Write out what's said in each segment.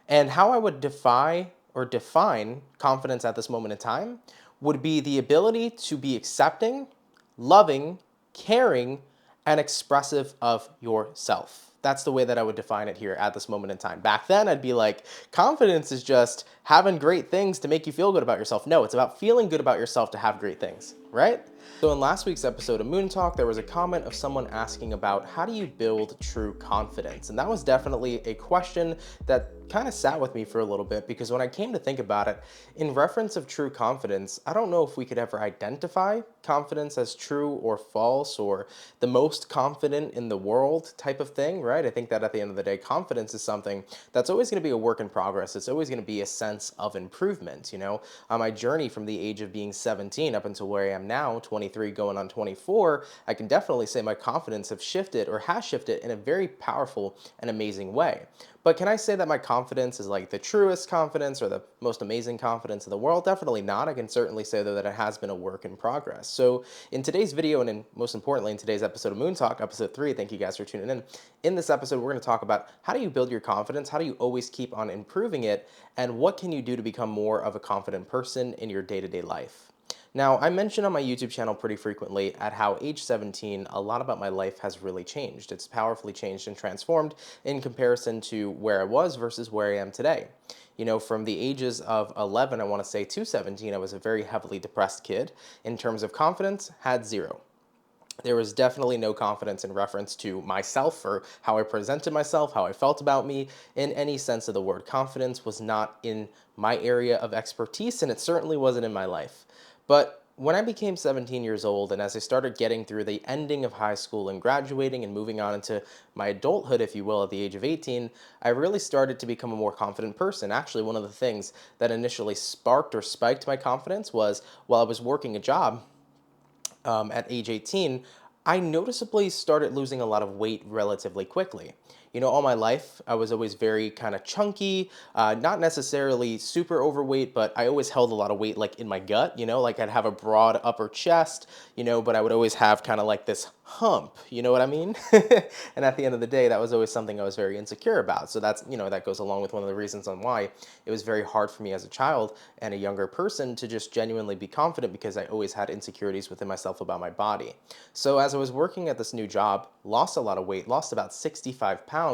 And how I would define confidence at this moment in time would be the ability to be accepting, loving, caring, and expressive of yourself. That's the way that I would define it here at this moment in time. Back then, I'd be like, confidence is just having great things to make you feel good about yourself. No, it's about feeling good about yourself to have great things, right? So in last week's episode of Moon Talk, there was a comment of someone asking about how do you build true confidence? And that was definitely a question that kind of sat with me for a little bit, because when I came to think about it, in reference of true confidence, I don't know if we could ever identify confidence as true or false or the most confident in the world type of thing, right? I think that at the end of the day, confidence is something that's always going to be a work in progress. It's always going to be a sense of improvement, On my journey from the age of being 17 up until where I am now, 23 going on 24, I can definitely say my confidence have shifted or has shifted in a very powerful and amazing way. But can I say that my confidence is like the truest confidence or the most amazing confidence in the world? Definitely not. I can certainly say, though, that it has been a work in progress. So in today's video, and most importantly, in today's episode of Moon Talk, episode 3, thank you guys for tuning in. In this episode, we're going to talk about how do you build your confidence? How do you always keep on improving it? And what can you do to become more of a confident person in your day-to-day life? Now, I mention on my YouTube channel pretty frequently at how age 17, a lot about my life has really changed. It's powerfully changed and transformed in comparison to where I was versus where I am today. From the ages of 11, I want to say, to 17, I was a very heavily depressed kid. In terms of confidence, had zero. There was definitely no confidence in reference to myself or how I presented myself, how I felt about me, in any sense of the word. Confidence was not in my area of expertise, and it certainly wasn't in my life. But when I became 17 years old, and as I started getting through the ending of high school and graduating and moving on into my adulthood, if you will, at the age of 18, I really started to become a more confident person. Actually, one of the things that initially sparked or spiked my confidence was while I was working a job at age 18, I noticeably started losing a lot of weight relatively quickly. All my life, I was always very kind of chunky, not necessarily super overweight, but I always held a lot of weight like in my gut, like I'd have a broad upper chest, but I would always have kind of like this hump, you know what I mean? And at the end of the day, that was always something I was very insecure about. So that's, that goes along with one of the reasons on why it was very hard for me as a child and a younger person to just genuinely be confident, because I always had insecurities within myself about my body. So as I was working at this new job, lost a lot of weight, lost about 65 pounds,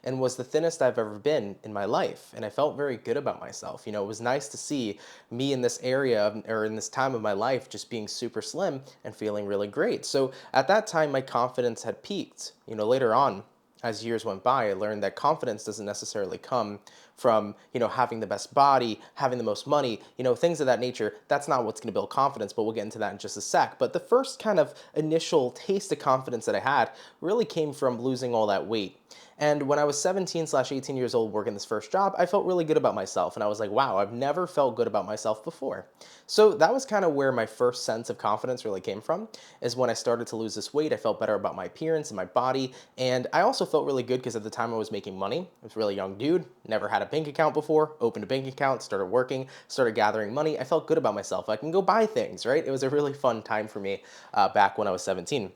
and was the thinnest I've ever been in my life. And I felt very good about myself. It was nice to see me in this area or in this time of my life just being super slim and feeling really great. So at that time, my confidence had peaked. Later on, as years went by, I learned that confidence doesn't necessarily come from, having the best body, having the most money, things of that nature. That's not what's going to build confidence, but we'll get into that in just a sec. But the first kind of initial taste of confidence that I had really came from losing all that weight. And when I was 17/18 years old working this first job, I felt really good about myself. And I was like, wow, I've never felt good about myself before. So that was kind of where my first sense of confidence really came from, is when I started to lose this weight. I felt better about my appearance and my body. And I also felt really good because at the time I was making money. I was a really young dude, never had a bank account before, opened a bank account, started working, started gathering money. I felt good about myself. I can go buy things, right? It was a really fun time for me back when I was 17.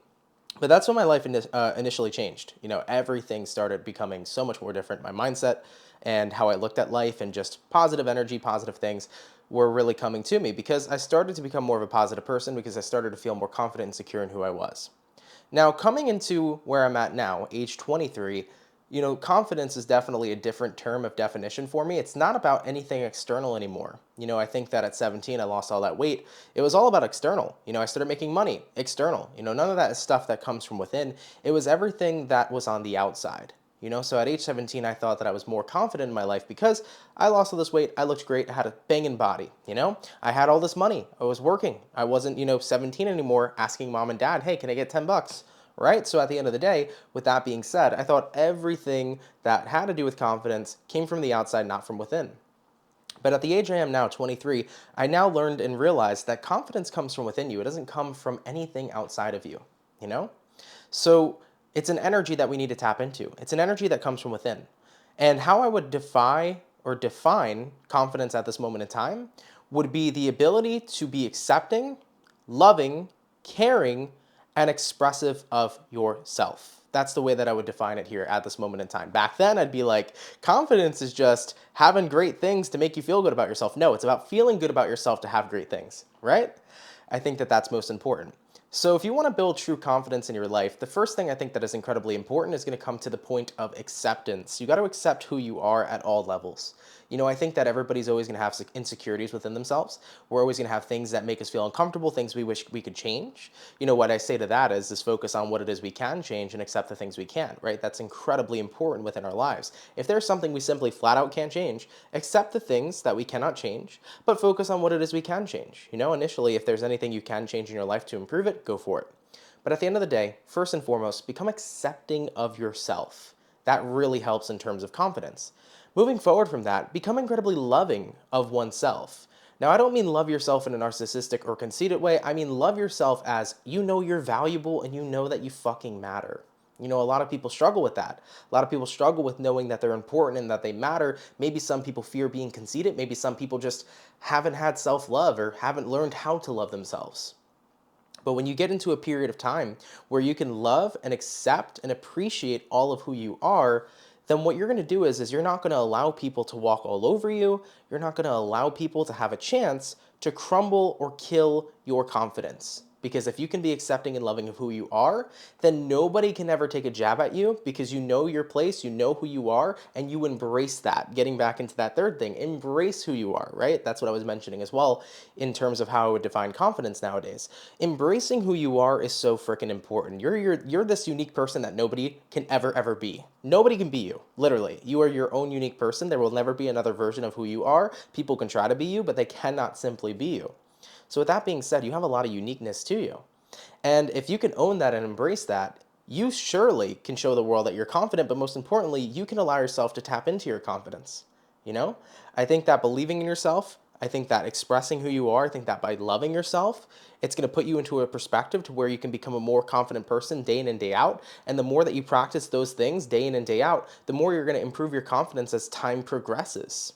But that's when my life initially changed. Everything started becoming so much more different. My mindset and how I looked at life and just positive energy, positive things were really coming to me, because I started to become more of a positive person, because I started to feel more confident and secure in who I was. Now, coming into where I'm at now, age 23, confidence is definitely a different term of definition for me. It's not about anything external anymore. I think that at 17, I lost all that weight. It was all about external. I started making money, external. None of that is stuff that comes from within. It was everything that was on the outside. So at age 17, I thought that I was more confident in my life because I lost all this weight. I looked great. I had a banging body. I had all this money. I was working. I wasn't, 17 anymore asking mom and dad, hey, can I get 10 bucks? Right? So at the end of the day, with that being said, I thought everything that had to do with confidence came from the outside, not from within. But at the age I am now, 23, I now learned and realized that confidence comes from within you. It doesn't come from anything outside of you, you know? So it's an energy that we need to tap into. It's an energy that comes from within. And how I would define confidence at this moment in time would be the ability to be accepting, loving, caring, and expressive of yourself. That's the way that I would define it here at this moment in time. Back then, I'd be like, confidence is just having great things to make you feel good about yourself. No, it's about feeling good about yourself to have great things, right? I think that that's most important. So if you want to build true confidence in your life, the first thing I think that is incredibly important is going to come to the point of acceptance. You got to accept who you are at all levels. I think that everybody's always going to have insecurities within themselves. We're always going to have things that make us feel uncomfortable, things we wish we could change. What I say to that is focus on what it is we can change and accept the things we can, right? That's incredibly important within our lives. If there's something we simply flat out can't change, accept the things that we cannot change, but focus on what it is we can change. Initially, if there's anything you can change in your life to improve it, go for it. But at the end of the day, first and foremost, become accepting of yourself. That really helps in terms of confidence. Moving forward from that, become incredibly loving of oneself. Now, I don't mean love yourself in a narcissistic or conceited way. I mean love yourself as you're valuable and you know that you fucking matter. A lot of people struggle with that. A lot of people struggle with knowing that they're important and that they matter. Maybe some people fear being conceited. Maybe some people just haven't had self-love or haven't learned how to love themselves. But when you get into a period of time where you can love and accept and appreciate all of who you are, then what you're going to do is you're not going to allow people to walk all over you. You're not going to allow people to have a chance to crumble or kill your confidence. Because if you can be accepting and loving of who you are, then nobody can ever take a jab at you because you know your place, you know who you are, and you embrace that. Getting back into that third thing, embrace who you are, right? That's what I was mentioning as well in terms of how I would define confidence nowadays. Embracing who you are is so freaking important. You're this unique person that nobody can ever be. Nobody can be you, literally. You are your own unique person. There will never be another version of who you are. People can try to be you, but they cannot simply be you. So with that being said, you have a lot of uniqueness to you. And if you can own that and embrace that, you surely can show the world that you're confident, but most importantly, you can allow yourself to tap into your confidence. I think that believing in yourself, I think that expressing who you are, I think that by loving yourself, it's going to put you into a perspective to where you can become a more confident person day in and day out. And the more that you practice those things day in and day out, the more you're going to improve your confidence as time progresses.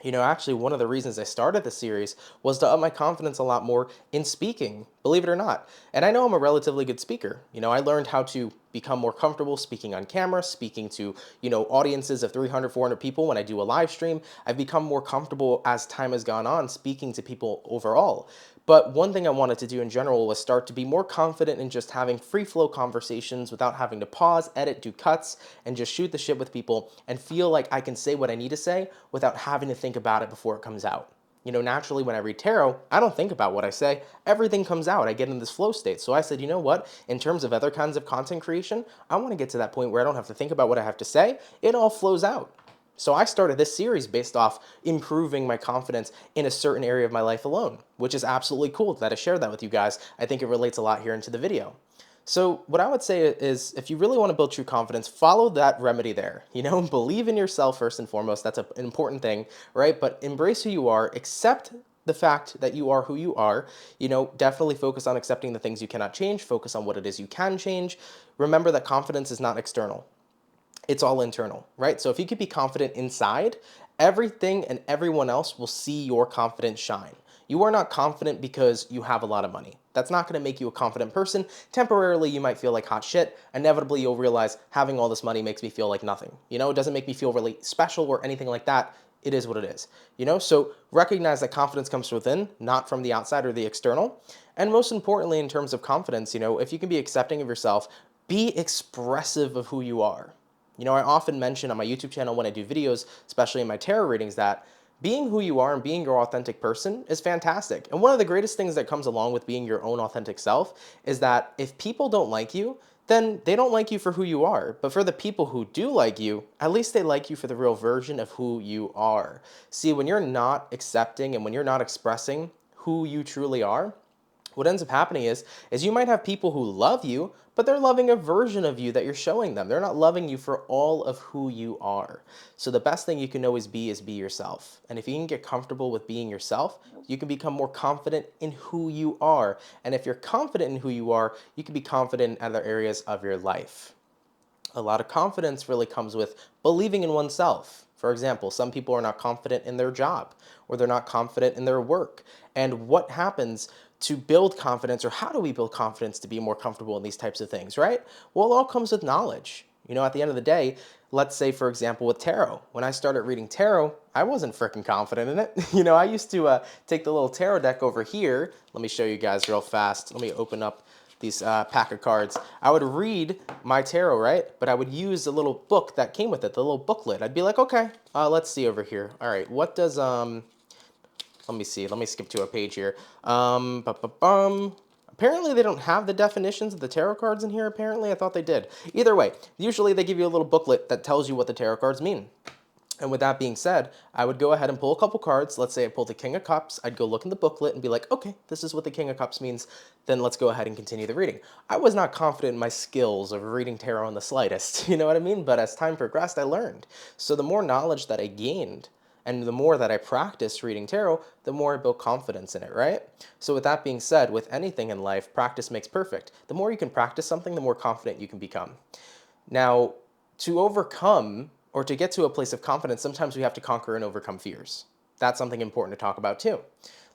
Actually, one of the reasons I started the series was to up my confidence a lot more in speaking, believe it or not. And I know I'm a relatively good speaker. I learned how to become more comfortable speaking on camera, speaking to, audiences of 300, 400 people when I do a live stream. I've become more comfortable as time has gone on speaking to people overall. But one thing I wanted to do in general was start to be more confident in just having free flow conversations without having to pause, edit, do cuts, and just shoot the shit with people and feel like I can say what I need to say without having to think about it before it comes out. Naturally, when I read tarot, I don't think about what I say. Everything comes out. I get in this flow state. So I said, you know what? In terms of other kinds of content creation, I want to get to that point where I don't have to think about what I have to say. It all flows out. So I started this series based off improving my confidence in a certain area of my life alone, which is absolutely cool that I shared that with you guys. I think it relates a lot here into the video. So what I would say is if you really want to build true confidence, follow that remedy there. Believe in yourself first and foremost. That's an important thing, right? But embrace who you are, accept the fact that you are who you are. Definitely focus on accepting the things you cannot change, focus on what it is you can change. Remember that confidence is not external. It's all internal, right? So if you could be confident inside, everything and everyone else will see your confidence shine. You are not confident because you have a lot of money. That's not going to make you a confident person. Temporarily, you might feel like hot shit. Inevitably, you'll realize having all this money makes me feel like nothing. It doesn't make me feel really special or anything like that. It is what it is. So recognize that confidence comes from within, not from the outside or the external. And most importantly, in terms of confidence, if you can be accepting of yourself, be expressive of who you are. I often mention on my YouTube channel when I do videos, especially in my tarot readings, that being who you are and being your authentic person is fantastic. And one of the greatest things that comes along with being your own authentic self is that if people don't like you, then they don't like you for who you are. But for the people who do like you, at least they like you for the real version of who you are. See, when you're not accepting and when you're not expressing who you truly are, what ends up happening is you might have people who love you, but they're loving a version of you that you're showing them. They're not loving you for all of who you are. So the best thing you can always be is be yourself. And if you can get comfortable with being yourself, you can become more confident in who you are. And if you're confident in who you are, you can be confident in other areas of your life. A lot of confidence really comes with believing in oneself. For example, some people are not confident in their job or they're not confident in their work. And what happens to build confidence, or how do we build confidence to be more comfortable in these types of things, right? Well, it all comes with knowledge. At the end of the day, let's say, for example, with tarot, when I started reading tarot, I wasn't freaking confident in it. I used to take the little tarot deck over here. Let me show you guys real fast. Let me open up these pack of cards. I would read my tarot, right? But I would use a little book that came with it, the little booklet. I'd be like, okay, let's see over here. All right, what does, let me see. Let me skip to a page here. Apparently they don't have the definitions of the tarot cards in here, apparently. I thought they did. Either way, usually they give you a little booklet that tells you what the tarot cards mean. And with that being said, I would go ahead and pull a couple cards. Let's say I pulled the King of Cups. I'd go look in the booklet and be like, okay, this is what the King of Cups means. Then let's go ahead and continue the reading. I was not confident in my skills of reading tarot in the slightest, you know what I mean? But as time progressed, I learned. So the more knowledge that I gained, and the more that I practiced reading tarot, the more I built confidence in it, right? So with that being said, with anything in life, practice makes perfect. The more you can practice something, the more confident you can become. Now, to overcome or to get to a place of confidence, sometimes we have to conquer and overcome fears. That's something important to talk about too.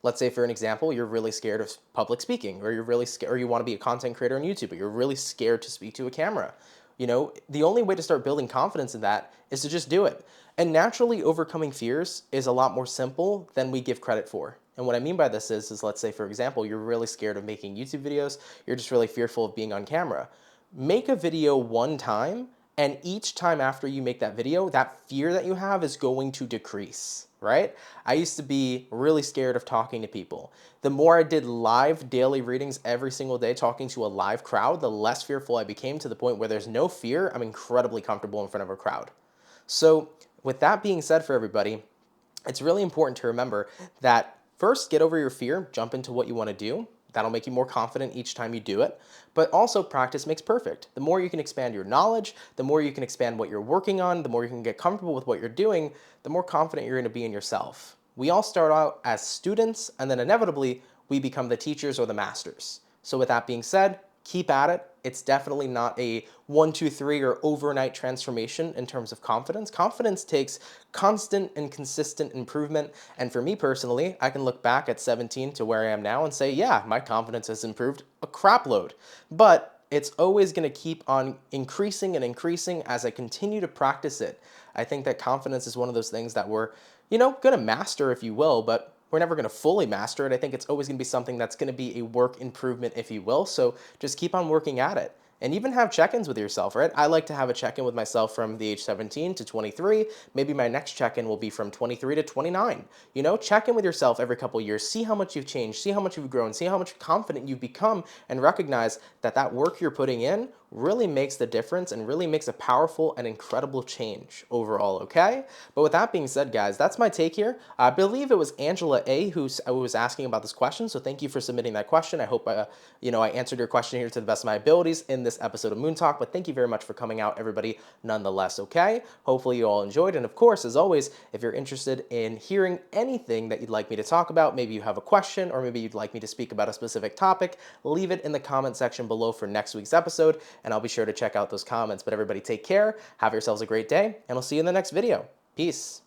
Let's say, for an example, you're really scared of public speaking, or you're really scared, or you want to be a content creator on YouTube, but you're really scared to speak to a camera. The only way to start building confidence in that is to just do it. And naturally, overcoming fears is a lot more simple than we give credit for. And what I mean by this is let's say, for example, you're really scared of making YouTube videos. You're just really fearful of being on camera. Make a video one time, and each time after you make that video, that fear that you have is going to decrease, right? I used to be really scared of talking to people. The more I did live daily readings every single day, talking to a live crowd, the less fearful I became, to the point where there's no fear. I'm incredibly comfortable in front of a crowd. So with that being said, for everybody, it's really important to remember that first, get over your fear, jump into what you want to do. That'll make you more confident each time you do it. But also, practice makes perfect. The more you can expand your knowledge, the more you can expand what you're working on, the more you can get comfortable with what you're doing, the more confident you're going to be in yourself. We all start out as students, and then inevitably, we become the teachers or the masters. So with that being said, keep at it. It's definitely not a 1, 2, 3 or overnight transformation in terms of confidence. Confidence takes constant and consistent improvement. And for me personally, I can look back at 17 to where I am now and say, yeah, my confidence has improved a crap load. But it's always going to keep on increasing and increasing as I continue to practice it. I think that confidence is one of those things that we're, going to master, if you will, but we're never going to fully master it. I think it's always going to be something that's going to be a work improvement, if you will. So just keep on working at it. And even have check-ins with yourself, right? I like to have a check-in with myself from the age 17 to 23. Maybe my next check-in will be from 23 to 29. Check in with yourself every couple of years. See how much you've changed. See how much you've grown. See how much confident you've become, and recognize that that work you're putting in really makes the difference and really makes a powerful and incredible change overall, okay? But with that being said, guys, that's my take here. I believe it was Angela A. who was asking about this question, so thank you for submitting that question. I hope I answered your question here to the best of my abilities in this episode of Moon Talk, but thank you very much for coming out, everybody, nonetheless, okay? Hopefully you all enjoyed, and of course, as always, if you're interested in hearing anything that you'd like me to talk about, maybe you have a question, or maybe you'd like me to speak about a specific topic, leave it in the comment section below for next week's episode, and I'll be sure to check out those comments. But everybody, take care, have yourselves a great day, and I'll see you in the next video. Peace.